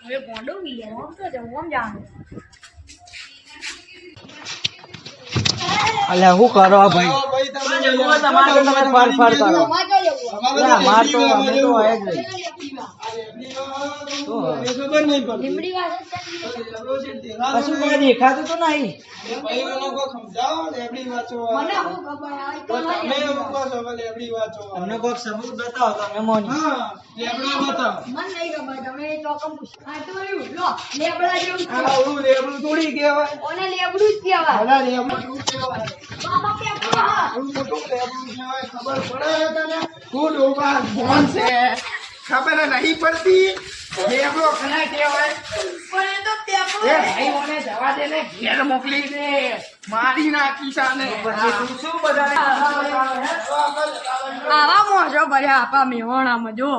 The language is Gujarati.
હવે ગોંડો બી યાર ઓમ તો જવું ઓમ જાણું અલ્યા હું કરો ભાઈ તમારે તમે ફર ફર કરો માર તો અમે તો આય જ લીમડી વાત કશું કોઈ દેખાતું તો નહીં તમને કોઈક સબૂત બતાવો તમે મોની મન નહીં ખબર તમે ચોકમ પૂછ આ તો રહ્યું લો લેબડા જેવું લેબડું થોડી કહેવાય ઓને લેબડું જ કહેવાય અલા લેબડું કહેવાય બાબા પેપા ખબર પડે તને તું ડોબા ફોન છે ખબર નહીં પડતી લેબડો ખના કહેવાય પણ એ તો પેપર એ ભાઈ મને જવા દે ને ઘેર મોકલી દે મારી નાખી સાને પછી તું શું બધાને આવા મોજો ભર્યા આપા મેહોણામાં જો